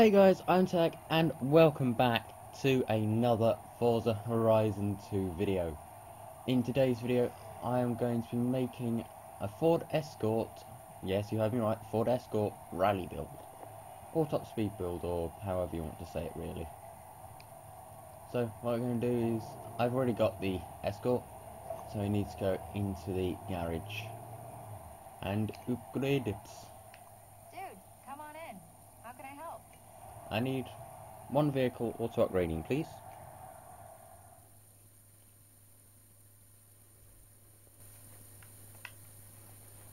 Hey guys, I'm Tag and welcome back to another Forza Horizon 2 video. In today's video I am going to be making a Ford Escort, yes you heard me right, Ford Escort rally build. Or top speed build, or however you want to say it really. So what I'm going to do is, I've already got the Escort, so I need to go into the garage and upgrade it. Dude, come on in. How can I help? I need one vehicle auto upgrading please.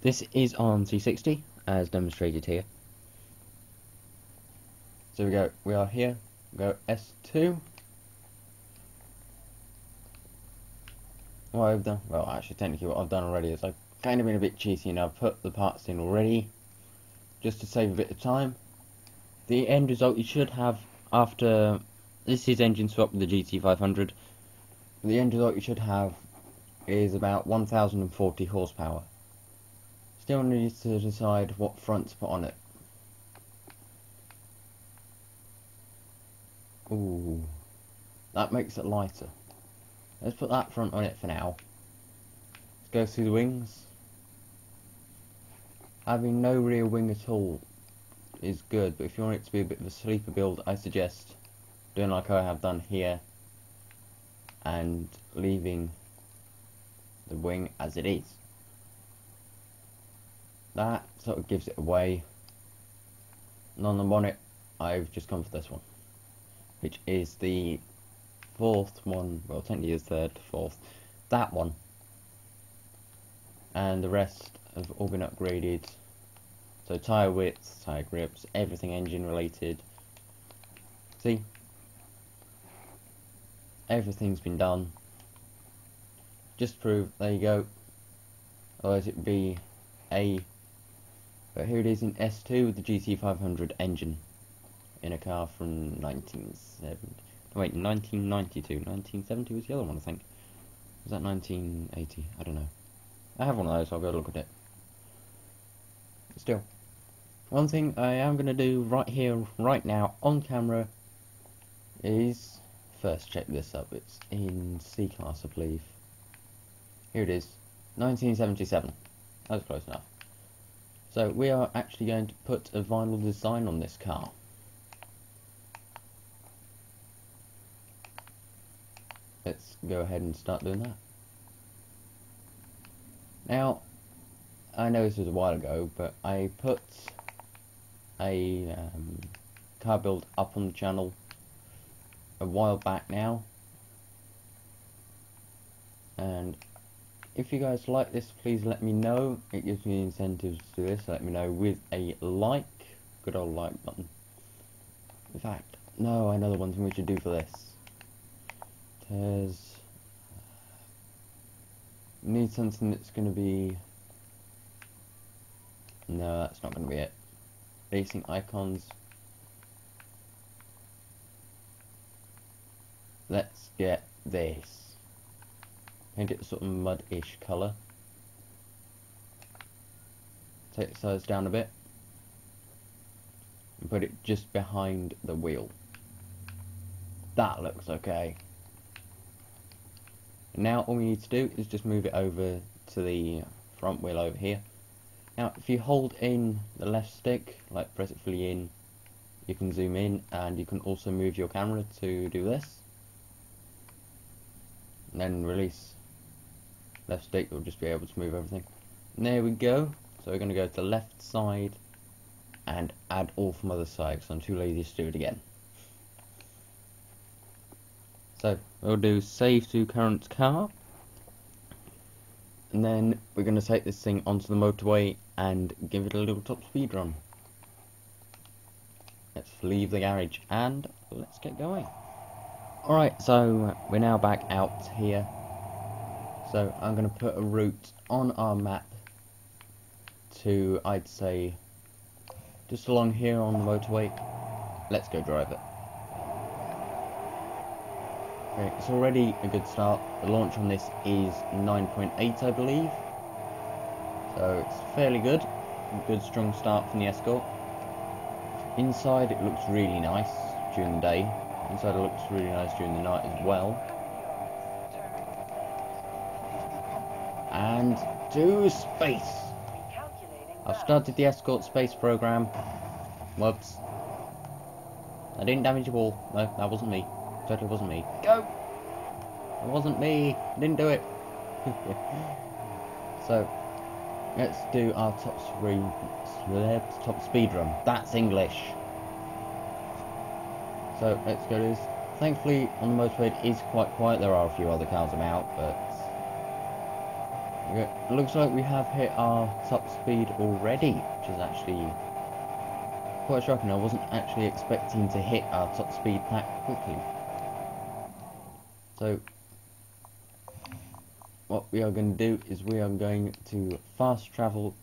This is on C60 as demonstrated here. So we are here, go S2. What I've done, well actually technically what I've done already is I've kind of been a bit cheeky and I've put the parts in already, just to save a bit of time. The end result you should have after, this is engine swap with the GT500, the end result you should have is about 1040 horsepower. Still need to decide what front to put on it. Ooh, that makes it lighter. Let's put that front on it for now. Let's go through the wings. Having no rear wing at all is good, but if you want it to be a bit of a sleeper build, I suggest doing like I have done here and leaving the wing as it is. That sort of gives it away. And on the bonnet, I've just gone for this one, which is the fourth one, well technically is third, fourth, that one. And the rest have all been upgraded. So tyre width, tyre grips, everything engine related. See? Everything's been done. Just to prove, there you go. Otherwise it would be A. But here it is in S2 with the GT500 engine. In a car from 1992. 1970 was the other one I think. Was that 1980? I don't know. I have one of those, I'll go look at it. Still, one thing I am going to do right here, right now, on camera, is first check this up. It's in C-Class, I believe. Here it is, 1977. That was close enough. So we are actually going to put a vinyl design on this car. Let's go ahead and start doing that. Now, I know this was a while ago, but I put a car build up on the channel a while back now, and if you guys like this, please let me know. It gives me incentives to do this. Let me know with a like, good old like button. In fact, no, I know the one thing we should do for this. Need something that's going to be, no, that's not going to be it. Racing icons. Let's get this. Paint it a sort of mud-ish colour. Take the size down a bit. And put it just behind the wheel. That looks okay. Now all we need to do is just move it over to the front wheel over here. Now if you hold in the left stick, like press it fully in, you can zoom in, and you can also move your camera to do this. And then release left stick, you'll just be able to move everything. And there we go. So we're going to go to the left side and add all from other side, because I'm too lazy to do it again. So we'll do save to current car, and then we're going to take this thing onto the motorway and give it a little top speed run. Let's leave the garage and let's get going. Alright, so we're now back out here. So I'm going to put a route on our map to, I'd say, just along here on the motorway. Let's go drive it. Okay, it's already a good start. The launch on this is 9.8 I believe. So it's fairly good. A good strong start from the Escort. Inside it looks really nice during the day. Inside it looks really nice during the night as well. And to space! I've started the Escort space program. Whoops. I didn't damage the wall. No, that wasn't me. Totally wasn't me. Go! It wasn't me. I didn't do it. So, let's do our top speed run. That's English. So, let's go to this. Thankfully, on the motorway it is quite quiet. There are a few other cars about, but it looks like we have hit our top speed already, which is actually quite shocking. I wasn't actually expecting to hit our top speed that quickly. So, what we are going to do is we are going to fast travel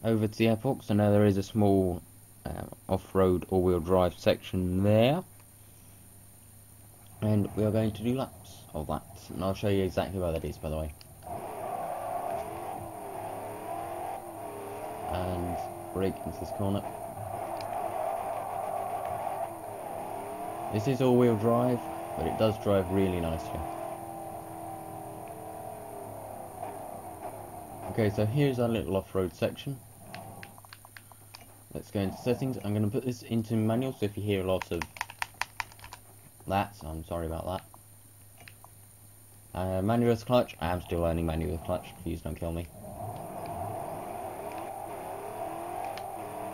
over to the airport, because I know there is a small off-road all-wheel drive section there, and we are going to do laps of that, and I'll show you exactly where that is, by the way. And brake into this corner. This is all-wheel drive, but it does drive really nicely. Okay, so here's our little off-road section. Let's go into settings. I'm going to put this into manual, so if you hear a lot of that, I'm sorry about that. Manual with clutch. I am still learning manual with clutch. Please don't kill me.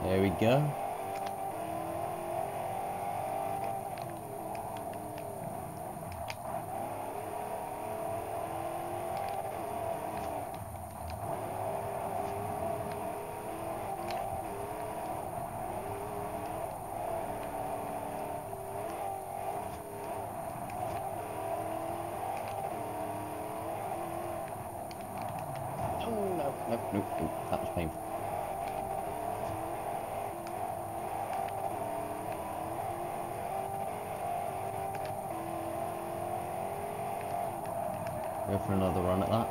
There we go. Nope, that was painful. Go for another run at that.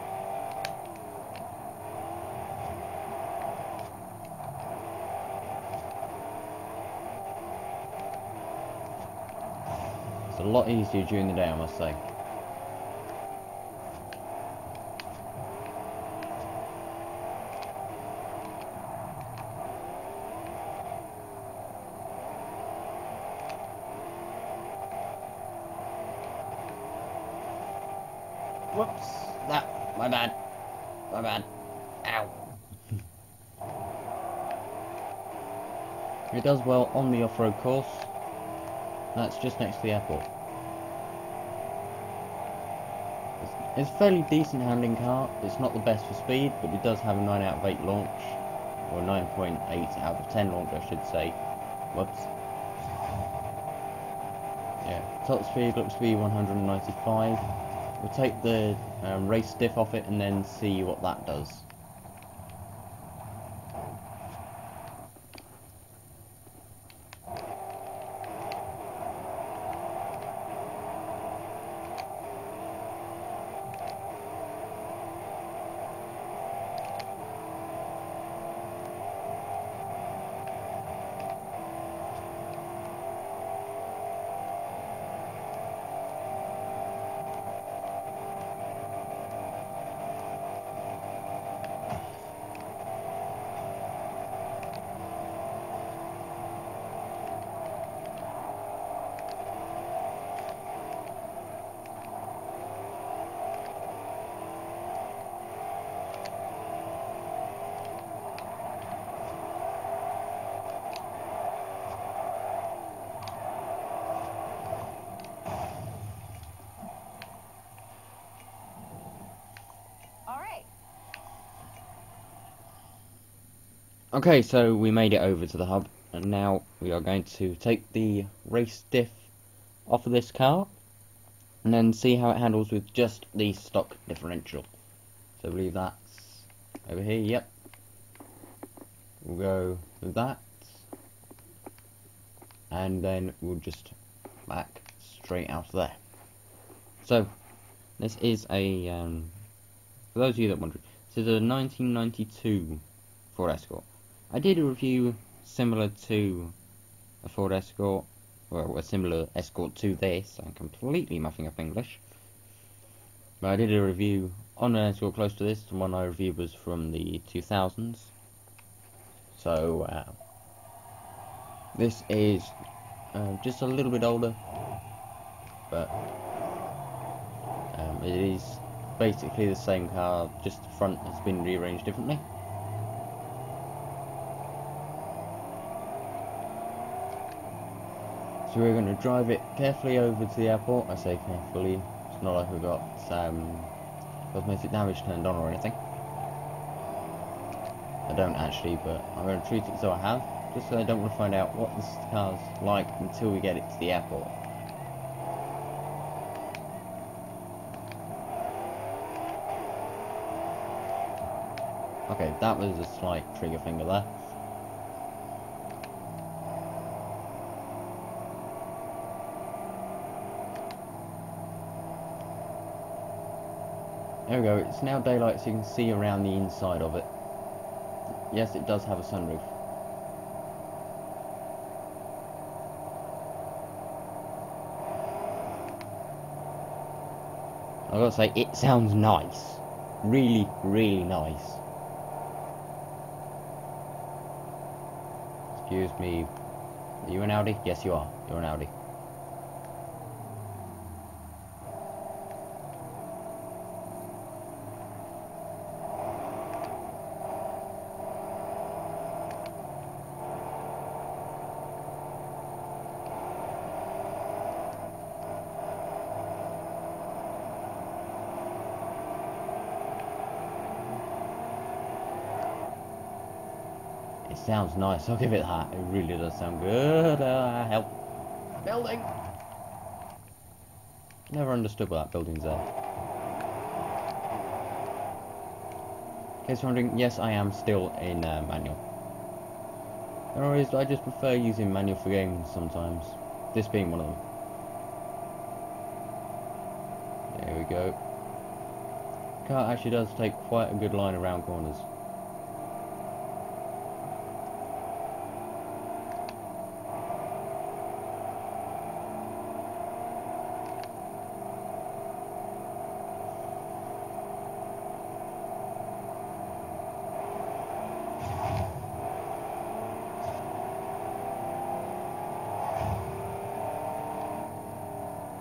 It's a lot easier during the day, I must say. Whoops! My bad. Ow. It does well on the off-road course. That's just next to the airport. It's a fairly decent handling car. It's not the best for speed, but it does have a 9 out of 8 launch. Or 9.8 out of 10 launch, I should say. Whoops. Yeah, top speed looks to be 195. We'll take the race diff off it and then see what that does. Okay, so we made it over to the hub, and now we are going to take the race diff off of this car, and then see how it handles with just the stock differential. So I believe that's over here, yep. We'll go with that, and then we'll just back straight out of there. So, this is a, for those of you that wonder, this is a 1992 Ford Escort. I did a review similar to a Ford Escort, well, a similar Escort to this. I'm completely muffing up English. But I did a review on an Escort close to this. The one I reviewed was from the 2000s. So this is just a little bit older, but it is basically the same car, just the front has been rearranged differently. So we're going to drive it carefully over to the airport. I say carefully, it's not like we've got cosmetic damage turned on or anything. I don't actually, but I'm going to treat it as though I have, just so I don't want to find out what this car's like until we get it to the airport. Okay, that was a slight trigger finger there. There we go, it's now daylight so you can see around the inside of it. Yes, it does have a sunroof. I've got to say, it sounds nice. Really, really nice. Excuse me. Are you an Audi? Yes, you are. You're an Audi. It sounds nice. I'll give it that. It really does sound good. Help. Building! Never understood why that building's there. In case you're wondering, yes, I am still in manual. Anyways, I just prefer using manual for games sometimes. This being one of them. There we go. Car actually does take quite a good line around corners.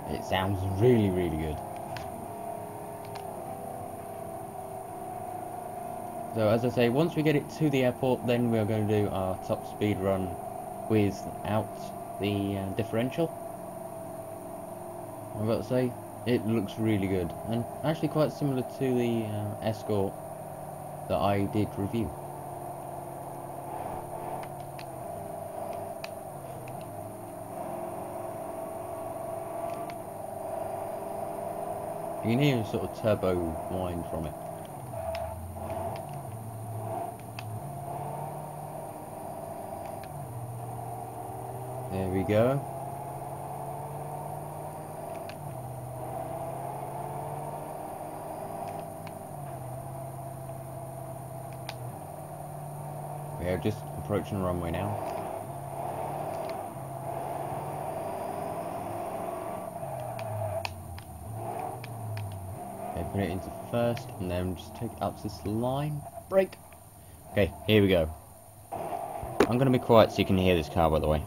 It sounds really, really good. So as I say, once we get it to the airport, then we're going to do our top speed run without the differential. I've got to say, it looks really good, and actually quite similar to the Escort that I did review. You can hear a sort of turbo whine from it. There we go. We are just approaching the runway now. Okay, put it into first, and then just take it up to this line. Brake! Okay, here we go. I'm going to be quiet so you can hear this car, by the way.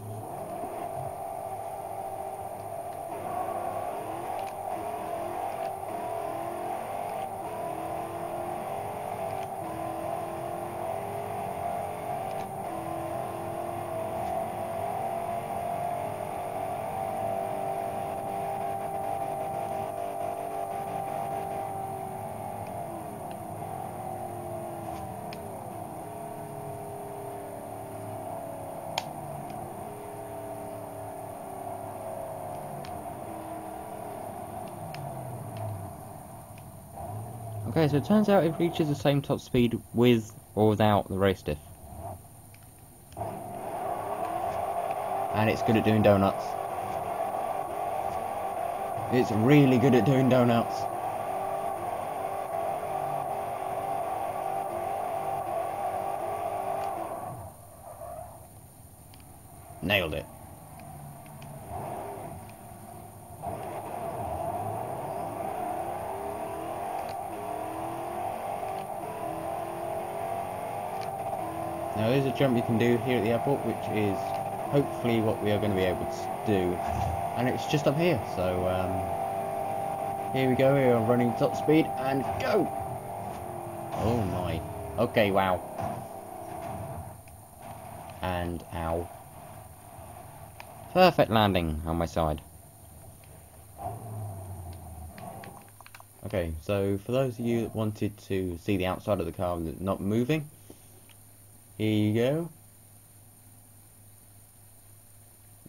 Okay, so it turns out it reaches the same top speed with or without the race diff. And it's good at doing donuts. It's really good at doing donuts. Nailed it. Now there's a jump you can do here at the airport, which is hopefully what we are going to be able to do. And it's just up here, so here we go, we are running top speed, and go! Oh my. Okay, wow. And ow. Perfect landing on my side. Okay, so for those of you that wanted to see the outside of the car not moving, here you go.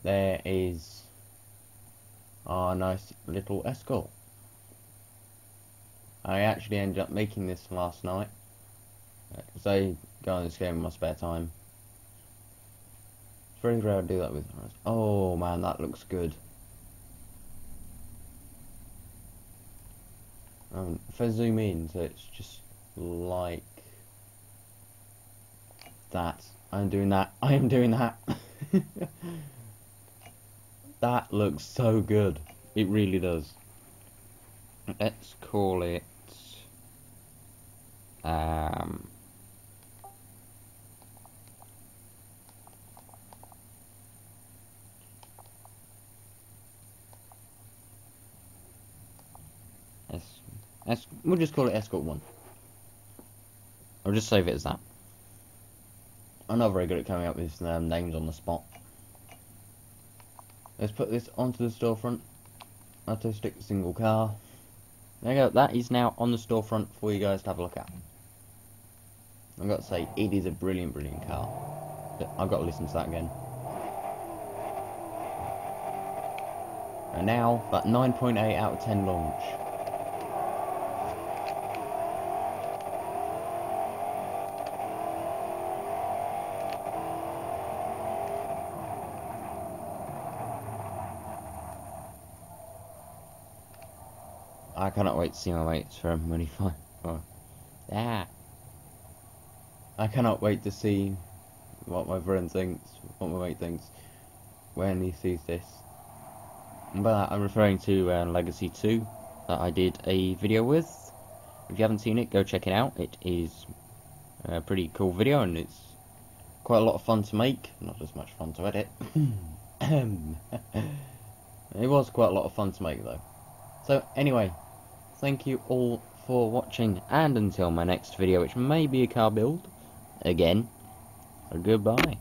There is our nice little Escort. I actually ended up making this last night, because I go on this game in my spare time. It's very rare to do that with. Oh man, that looks good. If I zoom in, so it's just like that. I'm doing that. I am doing that. That looks so good. It really does. Let's call it we'll just call it Escort 1. I'll just save it as that. I'm not very good at coming up with names on the spot. Let's put this onto the storefront. Auto stick single car. There you go, that is now on the storefront for you guys to have a look at. I've got to say, it is a brilliant, brilliant car. I've got to listen to that again. And now, that 9.8 out of 10 launch. I cannot wait to see my mates from when he finds. Oh. Yeah. I cannot wait to see what my friend thinks, what my mate thinks, when he sees this. And by that, I'm referring to Legacy 2 that I did a video with. If you haven't seen it, go check it out. It is a pretty cool video, and it's quite a lot of fun to make. Not as much fun to edit. It was quite a lot of fun to make, though. So, anyway, thank you all for watching, and until my next video, which may be a car build, again, goodbye.